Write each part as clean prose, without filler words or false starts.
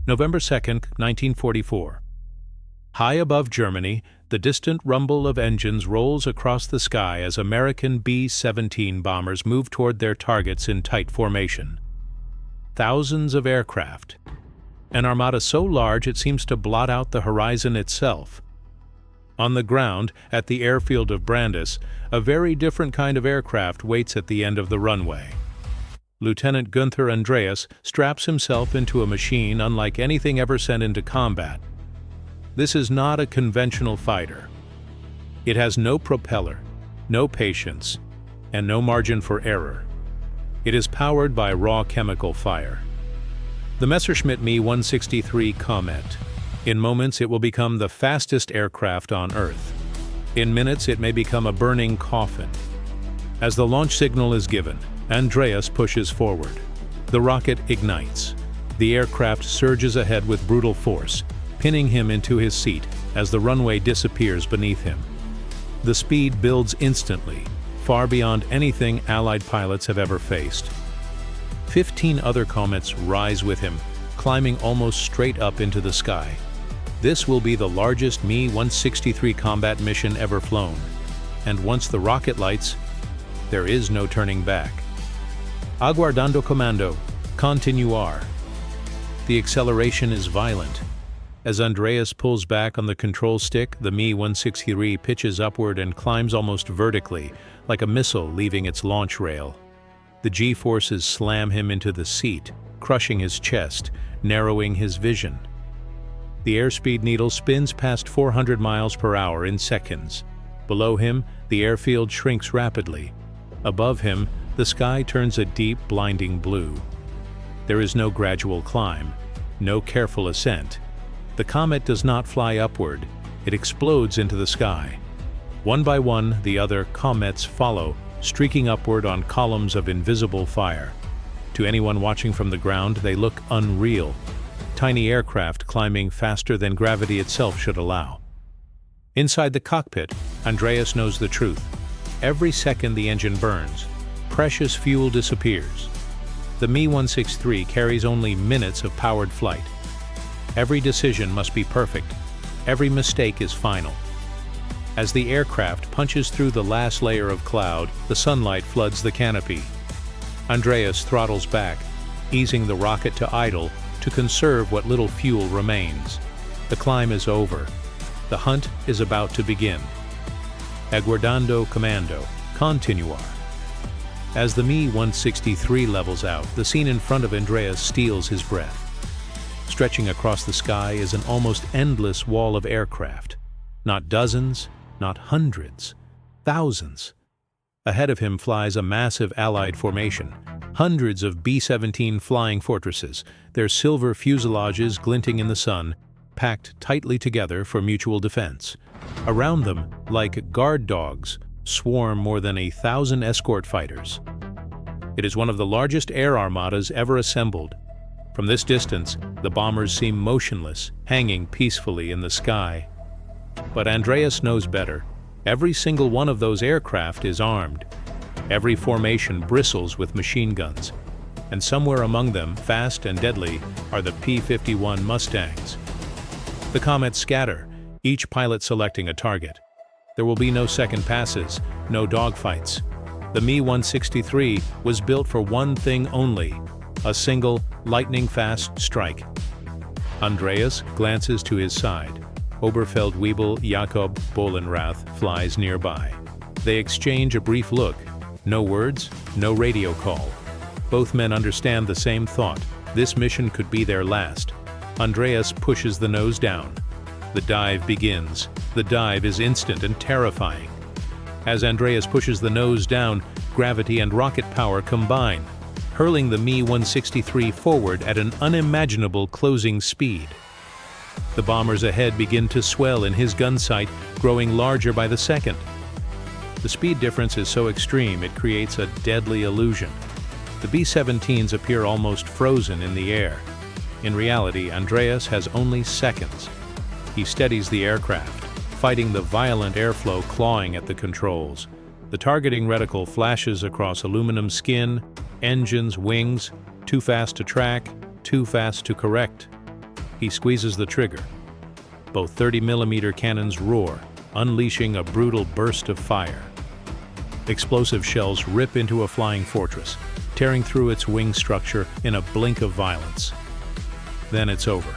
November 2, 1944. High above Germany, the distant rumble of engines rolls across the sky as American B-17 bombers move toward their targets in tight formation. Thousands of aircraft. An armada so large it seems to blot out the horizon itself. On the ground, at the airfield of Brandis, a very different kind of aircraft waits at the end of the runway. Lieutenant Günther Andreas straps himself into a machine unlike anything ever sent into combat. This is not a conventional fighter. It has no propeller, no patience, and no margin for error. It is powered by raw chemical fire. The Messerschmitt Me 163 Komet. In moments it will become the fastest aircraft on Earth. In minutes it may become a burning coffin. As the launch signal is given, Andreas pushes forward. The rocket ignites. The aircraft surges ahead with brutal force, pinning him into his seat as the runway disappears beneath him. The speed builds instantly, far beyond anything Allied pilots have ever faced. 15 other Komets rise with him, climbing almost straight up into the sky. This will be the largest Me-163 combat mission ever flown, and once the rocket lights, there is no turning back. Aguardando comando, continuar. The acceleration is violent. As Andreas pulls back on the control stick, the Me-163 pitches upward and climbs almost vertically, like a missile leaving its launch rail. The G-forces slam him into the seat, crushing his chest, narrowing his vision. The airspeed needle spins past 400 miles per hour in seconds. Below him, the airfield shrinks rapidly. Above him, the sky turns a deep, blinding blue. There is no gradual climb, no careful ascent. The Komet does not fly upward, it explodes into the sky. One by one, the other Komets follow, streaking upward on columns of invisible fire. To anyone watching from the ground, they look unreal. Tiny aircraft climbing faster than gravity itself should allow. Inside the cockpit, Andreas knows the truth. Every second the engine burns, precious fuel disappears. The Me-163 carries only minutes of powered flight. Every decision must be perfect. Every mistake is final. As the aircraft punches through the last layer of cloud, the sunlight floods the canopy. Andreas throttles back, easing the rocket to idle to conserve what little fuel remains. The climb is over. The hunt is about to begin. Aguardando commando, continuar. As the Me-163 levels out, the scene in front of Andreas steals his breath. Stretching across the sky is an almost endless wall of aircraft. Not dozens, not hundreds, thousands. Ahead of him flies a massive Allied formation, hundreds of B-17 flying fortresses, their silver fuselages glinting in the sun, packed tightly together for mutual defense. Around them, like guard dogs, swarm more than 1,000 escort fighters. It is one of the largest air armadas ever assembled. From this distance, the bombers seem motionless, hanging peacefully in the sky. But Andreas knows better. Every single one of those aircraft is armed. Every formation bristles with machine guns. And somewhere among them, fast and deadly, are the P-51 Mustangs. The Komets scatter, each pilot selecting a target. There will be no second passes, no dogfights. The Me-163 was built for one thing only, a single, lightning-fast strike. Andreas glances to his side. Oberfeldwebel Jakob Bollenrath flies nearby. They exchange a brief look. No words, no radio call. Both men understand the same thought. This mission could be their last. Andreas pushes the nose down. The dive begins. The dive is instant and terrifying. As Andreas pushes the nose down, gravity and rocket power combine, hurling the Me-163 forward at an unimaginable closing speed. The bombers ahead begin to swell in his gun sight, growing larger by the second. The speed difference is so extreme it creates a deadly illusion. The B-17s appear almost frozen in the air. In reality, Andreas has only seconds. He steadies the aircraft, fighting the violent airflow clawing at the controls. The targeting reticle flashes across aluminum skin, engines, wings, too fast to track, too fast to correct. He squeezes the trigger. Both 30mm cannons roar, unleashing a brutal burst of fire. Explosive shells rip into a flying fortress, tearing through its wing structure in a blink of violence. Then it's over.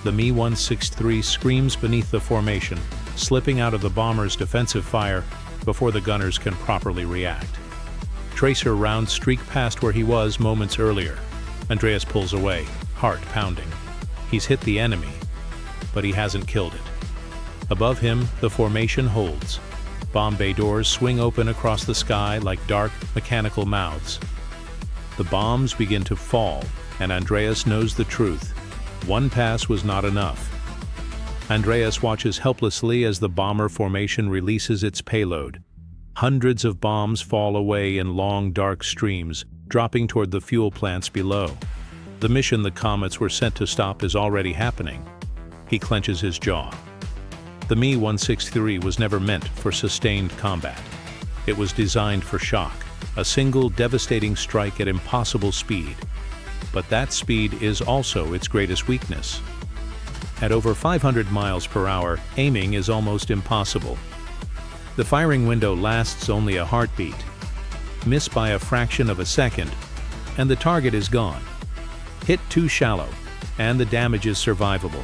The Me-163 screams beneath the formation, slipping out of the bomber's defensive fire before the gunners can properly react. Tracer rounds streak past where he was moments earlier. Andreas pulls away, heart pounding. He's hit the enemy, but he hasn't killed it. Above him, the formation holds. Bomb bay doors swing open across the sky like dark, mechanical mouths. The bombs begin to fall, and Andreas knows the truth. One pass was not enough. Andreas watches helplessly as the bomber formation releases its payload. Hundreds of bombs fall away in long, dark streams, dropping toward the fuel plants below. The mission the Komets were sent to stop is already happening. He clenches his jaw. The Me-163 was never meant for sustained combat. It was designed for shock, a single devastating strike at impossible speed. But that speed is also its greatest weakness. At over 500 miles per hour, aiming is almost impossible. The firing window lasts only a heartbeat. Miss by a fraction of a second, and the target is gone. Hit too shallow, and the damage is survivable.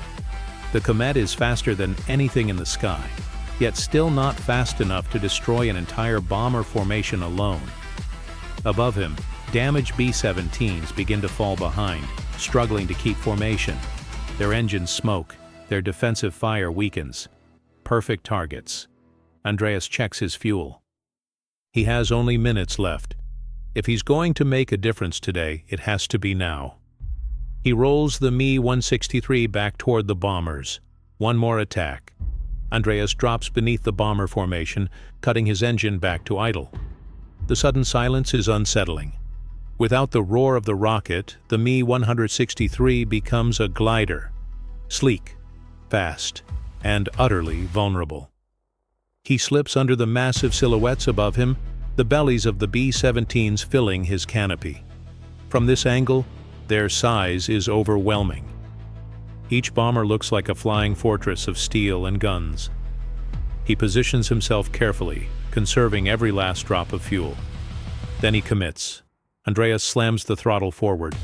The Komet is faster than anything in the sky, yet still not fast enough to destroy an entire bomber formation alone. Above him, damaged B-17s begin to fall behind, struggling to keep formation. Their engines smoke, their defensive fire weakens. Perfect targets. Andreas checks his fuel. He has only minutes left. If he's going to make a difference today, it has to be now. He rolls the Me-163 back toward the bombers. One more attack. Andreas drops beneath the bomber formation, cutting his engine back to idle. The sudden silence is unsettling. Without the roar of the rocket, the Me-163 becomes a glider. Sleek, fast, and utterly vulnerable. He slips under the massive silhouettes above him, the bellies of the B-17s filling his canopy. From this angle, their size is overwhelming. Each bomber looks like a flying fortress of steel and guns. He positions himself carefully, conserving every last drop of fuel. Then he commits. Andreas slams the throttle forward.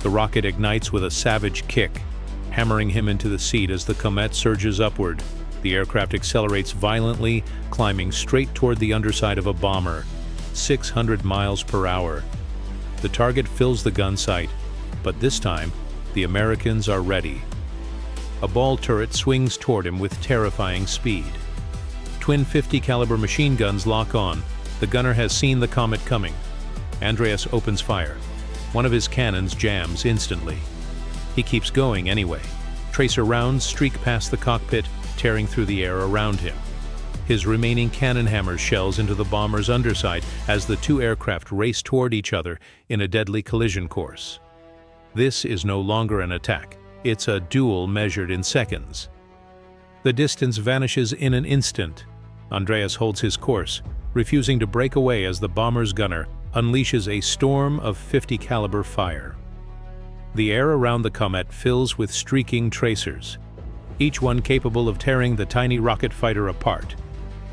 The rocket ignites with a savage kick, hammering him into the seat as the Komet surges upward. The aircraft accelerates violently, climbing straight toward the underside of a bomber, 600 miles per hour. The target fills the gun sight, but this time, the Americans are ready. A ball turret swings toward him with terrifying speed. Twin 50 caliber machine guns lock on. The gunner has seen the Komet coming. Andreas opens fire. One of his cannons jams instantly. He keeps going anyway. Tracer rounds streak past the cockpit, tearing through the air around him. His remaining cannon hammers shells into the bomber's underside as the two aircraft race toward each other in a deadly collision course. This is no longer an attack. It's a duel measured in seconds. The distance vanishes in an instant. Andreas holds his course, refusing to break away as the bomber's gunner unleashes a storm of 50 caliber fire. The air around the Komet fills with streaking tracers, each one capable of tearing the tiny rocket fighter apart.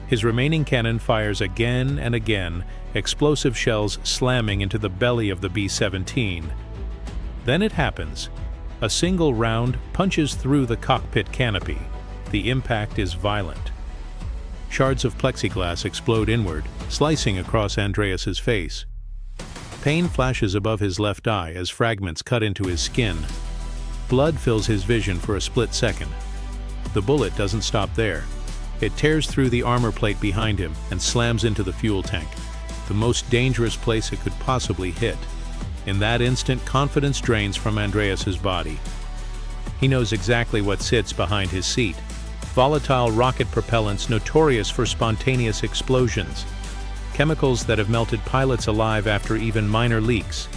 His remaining cannon fires again and again, explosive shells slamming into the belly of the B-17. Then it happens. A single round punches through the cockpit canopy. The impact is violent. Shards of plexiglass explode inward, slicing across Andreas's face. Pain flashes above his left eye as fragments cut into his skin. Blood fills his vision for a split second. The bullet doesn't stop there. It tears through the armor plate behind him and slams into the fuel tank, the most dangerous place it could possibly hit. In that instant, confidence drains from Andreas's body. He knows exactly what sits behind his seat. Volatile rocket propellants notorious for spontaneous explosions. Chemicals that have melted pilots alive after even minor leaks.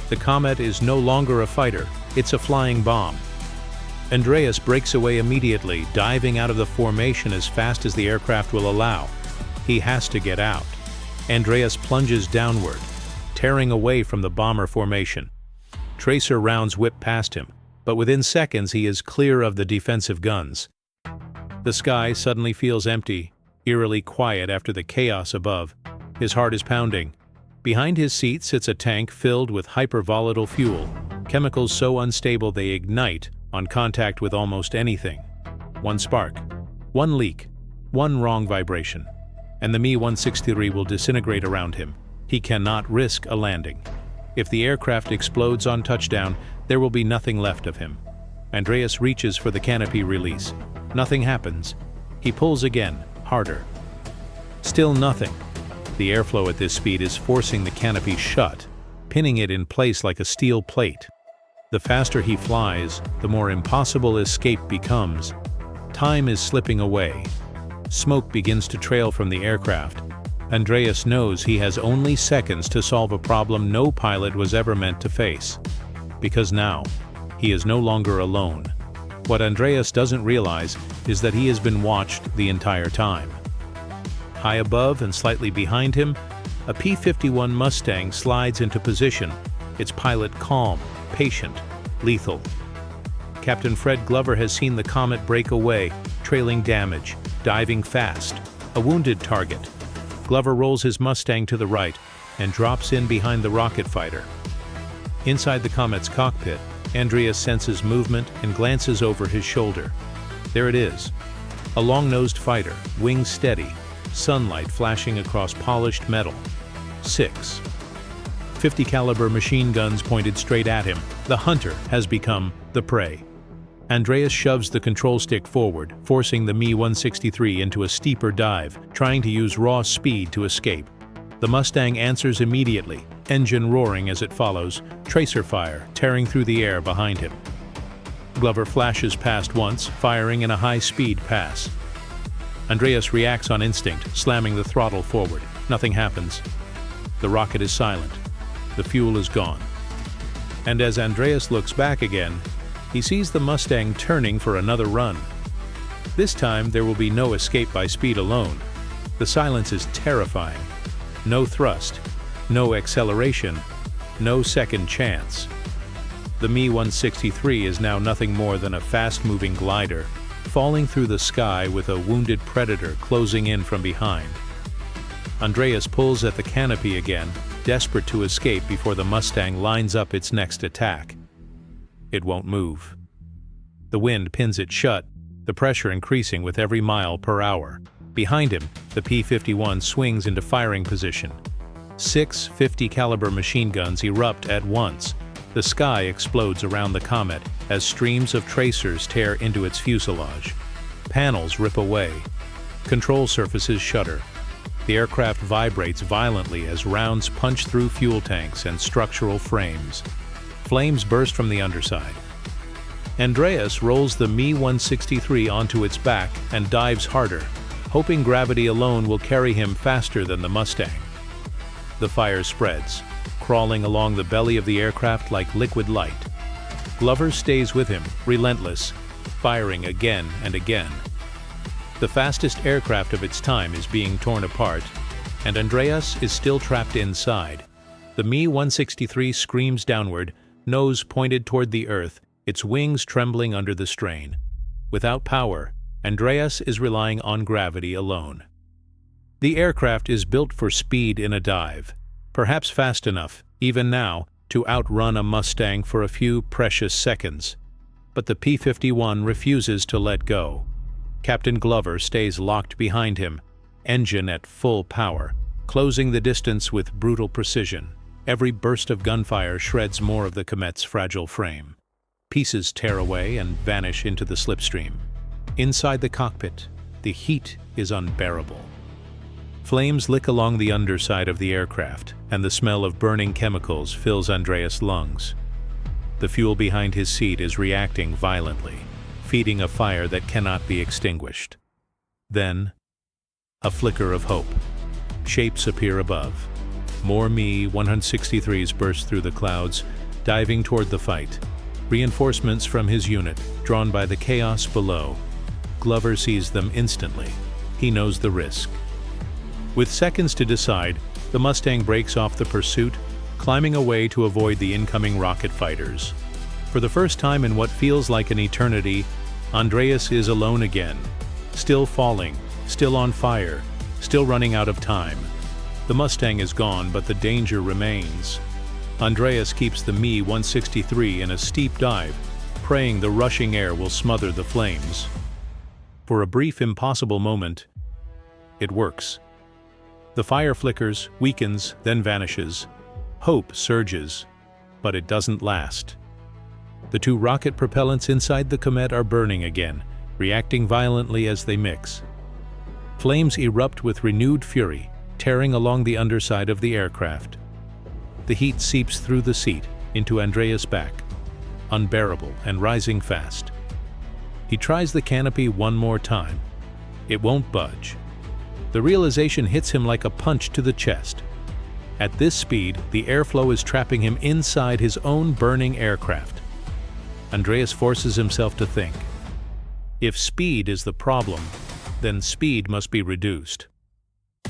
The Komet is no longer a fighter, it's a flying bomb. Andreas breaks away immediately, diving out of the formation as fast as the aircraft will allow. He has to get out. Andreas plunges downward, tearing away from the bomber formation. Tracer rounds whip past him. but within seconds he is clear of the defensive guns. The sky suddenly feels empty, eerily quiet after the chaos above. His heart is pounding. Behind his seat sits a tank filled with hypervolatile fuel, chemicals so unstable they ignite on contact with almost anything. One spark, one leak, one wrong vibration, and the Me-163 will disintegrate around him. He cannot risk a landing. If the aircraft explodes on touchdown, there will be nothing left of him. Andreas reaches for the canopy release. Nothing happens. He pulls again, harder. Still nothing. The airflow at this speed is forcing the canopy shut, pinning it in place like a steel plate. The faster he flies, the more impossible escape becomes. Time is slipping away. Smoke begins to trail from the aircraft. Andreas knows he has only seconds to solve a problem no pilot was ever meant to face. Because now, he is no longer alone. What Andreas doesn't realize is that he has been watched the entire time. High above and slightly behind him, a P-51 Mustang slides into position, its pilot calm, patient, lethal. Captain Fred Glover has seen the Komet break away, trailing damage, diving fast, a wounded target. Glover rolls his Mustang to the right and drops in behind the rocket fighter. Inside the Komet's cockpit, Andreas senses movement and glances over his shoulder. There it is, a long-nosed fighter, wings steady, sunlight flashing across polished metal. 6 .50 caliber machine guns pointed straight at him. The hunter has become the prey. Andreas shoves the control stick forward, forcing the Me-163 into a steeper dive, trying to use raw speed to escape. The Mustang answers immediately, engine roaring as it follows, tracer fire tearing through the air behind him. Glover flashes past once, firing in a high-speed pass. Andreas reacts on instinct, slamming the throttle forward. Nothing happens. The rocket is silent. The fuel is gone. And as Andreas looks back again, he sees the Mustang turning for another run. This time, there will be no escape by speed alone. The silence is terrifying. No thrust, no acceleration, no second chance. The Me-163 is now nothing more than a fast-moving glider, falling through the sky with a wounded predator closing in from behind. Andreas pulls at the canopy again, desperate to escape before the Mustang lines up its next attack. It won't move. The wind pins it shut, the pressure increasing with every mile per hour. Behind him, the P-51 swings into firing position. 6 .50 caliber machine guns erupt at once. The sky explodes around the Komet as streams of tracers tear into its fuselage. Panels rip away. Control surfaces shudder. The aircraft vibrates violently as rounds punch through fuel tanks and structural frames. Flames burst from the underside. Andreas rolls the Me-163 onto its back and dives harder, hoping gravity alone will carry him faster than the Mustang. The fire spreads, crawling along the belly of the aircraft like liquid light. Glover stays with him, relentless, firing again and again. The fastest aircraft of its time is being torn apart, and Andreas is still trapped inside. The Me-163 screams downward, nose pointed toward the earth, its wings trembling under the strain. Without power, Andreas is relying on gravity alone. The aircraft is built for speed in a dive, perhaps fast enough, even now, to outrun a Mustang for a few precious seconds. But the P-51 refuses to let go. Captain Glover stays locked behind him, engine at full power, closing the distance with brutal precision. Every burst of gunfire shreds more of the Komet's fragile frame. Pieces tear away and vanish into the slipstream. Inside the cockpit, the heat is unbearable. Flames lick along the underside of the aircraft, and the smell of burning chemicals fills Andreas' lungs. The fuel behind his seat is reacting violently, feeding a fire that cannot be extinguished. Then, a flicker of hope. Shapes appear above. More Me-163s burst through the clouds, diving toward the fight. Reinforcements from his unit, drawn by the chaos below. Glover sees them instantly. He knows the risk. With seconds to decide, the Mustang breaks off the pursuit, climbing away to avoid the incoming rocket fighters. For the first time in what feels like an eternity, Andreas is alone again. Still falling, still on fire, still running out of time. The Mustang is gone, but the danger remains. Andreas keeps the Me-163 in a steep dive, praying the rushing air will smother the flames. For a brief, impossible moment, it works. The fire flickers, weakens, then vanishes. Hope surges, but it doesn't last. The two rocket propellants inside the Komet are burning again, reacting violently as they mix. Flames erupt with renewed fury, tearing along the underside of the aircraft. The heat seeps through the seat, into Andreas' back, unbearable and rising fast. He tries the canopy one more time. It won't budge. The realization hits him like a punch to the chest. At this speed, the airflow is trapping him inside his own burning aircraft. Andreas forces himself to think. If speed is the problem, then speed must be reduced.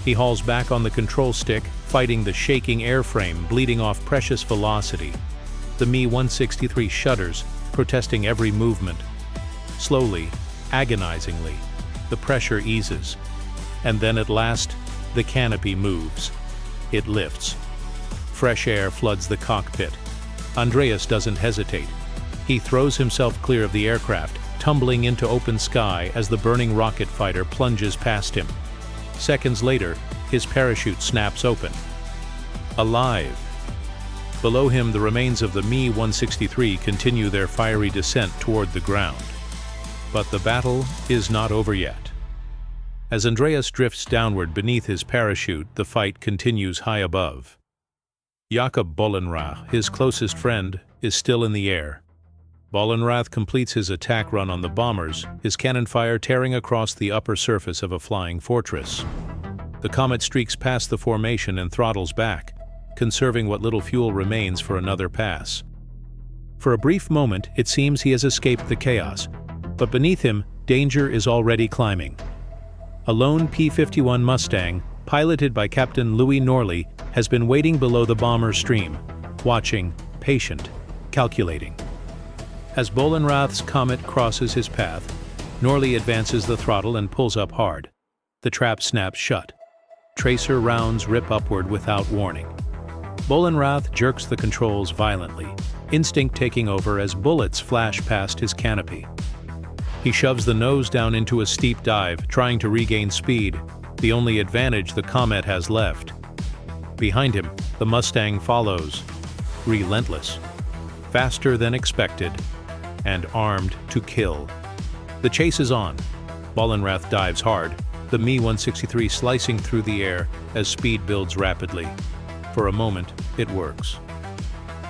He hauls back on the control stick, fighting the shaking airframe, bleeding off precious velocity. The Me-163 shudders, protesting every movement. Slowly, agonizingly, the pressure eases. And then at last, the canopy moves. It lifts. Fresh air floods the cockpit. Andreas doesn't hesitate. He throws himself clear of the aircraft, tumbling into open sky as the burning rocket fighter plunges past him. Seconds later, his parachute snaps open. Alive! Below him, the remains of the Me-163 continue their fiery descent toward the ground. But the battle is not over yet. As Andreas drifts downward beneath his parachute, the fight continues high above. Jakob Bollenrath, his closest friend, is still in the air. Bollenrath completes his attack run on the bombers, his cannon fire tearing across the upper surface of a flying fortress. The Komet streaks past the formation and throttles back, conserving what little fuel remains for another pass. For a brief moment, it seems he has escaped the chaos, but beneath him, danger is already climbing. A lone P-51 Mustang, piloted by Captain Louis Norley, has been waiting below the bomber's stream, watching, patient, calculating. As Bollenrath's Komet crosses his path, Norley advances the throttle and pulls up hard. The trap snaps shut. Tracer rounds rip upward without warning. Bollenrath jerks the controls violently, instinct taking over as bullets flash past his canopy. He shoves the nose down into a steep dive, trying to regain speed, the only advantage the Komet has left. Behind him, the Mustang follows, relentless, faster than expected, and armed to kill. The chase is on. Bollenrath dives hard, the Me-163 slicing through the air as speed builds rapidly. For a moment, it works.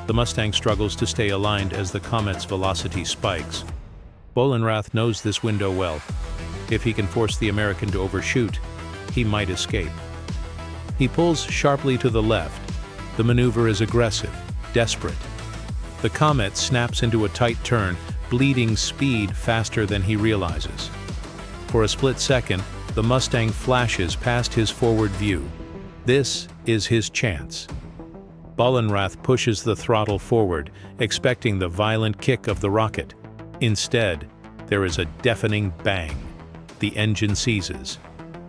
The Mustang struggles to stay aligned as the Komet's velocity spikes. Bollenrath knows this window well. If he can force the American to overshoot, he might escape. He pulls sharply to the left. The maneuver is aggressive, desperate. The Komet snaps into a tight turn, bleeding speed faster than he realizes. For a split second, the Mustang flashes past his forward view. This is his chance. Bollenrath pushes the throttle forward, expecting the violent kick of the rocket. Instead, there is a deafening bang. The engine seizes.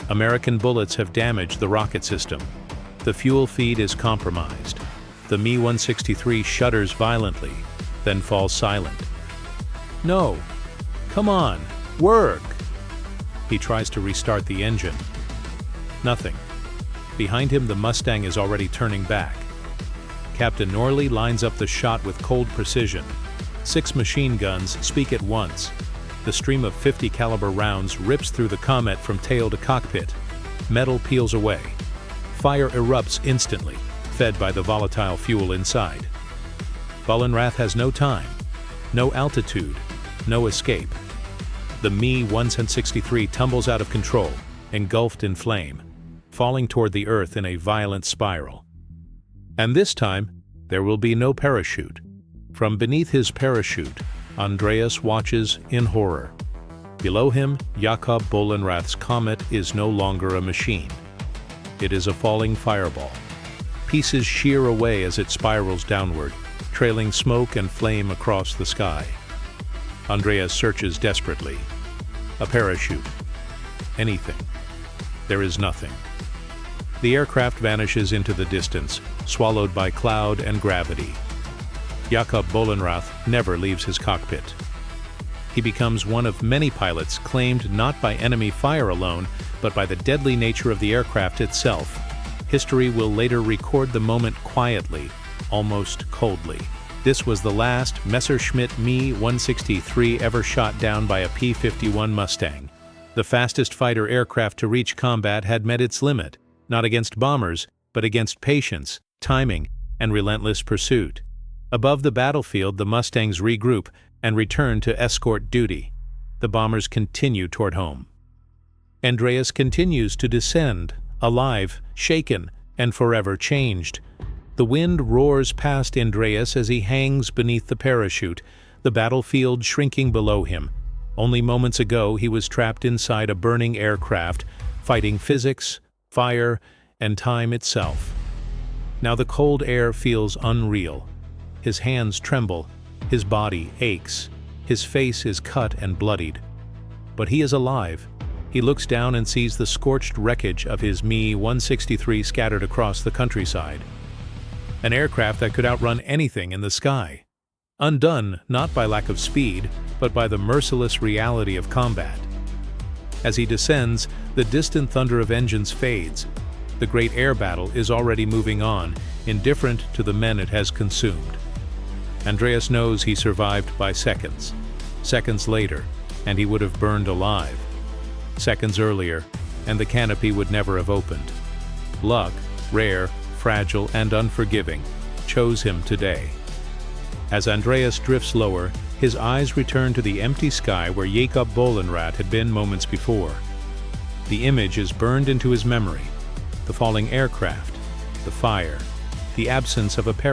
American bullets have damaged the rocket system. The fuel feed is compromised. The Me-163 shudders violently, then falls silent. No! Come on! Work! He tries to restart the engine. Nothing. Behind him, the Mustang is already turning back. Captain Norley lines up the shot with cold precision. 6 machine guns speak at once. The stream of .50 caliber rounds rips through the Komet from tail to cockpit. Metal peels away. Fire erupts instantly, fed by the volatile fuel inside. Bollenrath has no time, no altitude, no escape. The Me-163 tumbles out of control, engulfed in flame, falling toward the earth in a violent spiral. And this time, there will be no parachute. From beneath his parachute, Andreas watches in horror. Below him, Jakob Bollenrath's Komet is no longer a machine. It is a falling fireball. Pieces shear away as it spirals downward, trailing smoke and flame across the sky. Andreas searches desperately. A parachute. Anything. There is nothing. The aircraft vanishes into the distance, swallowed by cloud and gravity. Jakob Bollenrath never leaves his cockpit. He becomes one of many pilots claimed not by enemy fire alone, but by the deadly nature of the aircraft itself. History will later record the moment quietly, almost coldly. This was the last Messerschmitt Me 163 ever shot down by a P-51 Mustang. The fastest fighter aircraft to reach combat had met its limit, not against bombers, but against patience, timing, and relentless pursuit. Above the battlefield, the Mustangs regroup and return to escort duty. The bombers continue toward home. Andreas continues to descend, alive, shaken, and forever changed. The wind roars past Andreas as he hangs beneath the parachute, the battlefield shrinking below him. Only moments ago he was trapped inside a burning aircraft, fighting physics, fire, and time itself. Now the cold air feels unreal. His hands tremble, his body aches, his face is cut and bloodied. But he is alive. He looks down and sees the scorched wreckage of his Me 163 scattered across the countryside. An aircraft that could outrun anything in the sky. Undone not by lack of speed, but by the merciless reality of combat. As he descends, the distant thunder of engines fades. The great air battle is already moving on, indifferent to the men it has consumed. Andreas knows he survived by seconds. Seconds later, and he would have burned alive. Seconds earlier, and the canopy would never have opened. Luck, rare, fragile, and unforgiving, chose him today. As Andreas drifts lower, his eyes return to the empty sky where Jakob Bollenrath had been moments before. The image is burned into his memory. The falling aircraft, the fire, the absence of a parachute.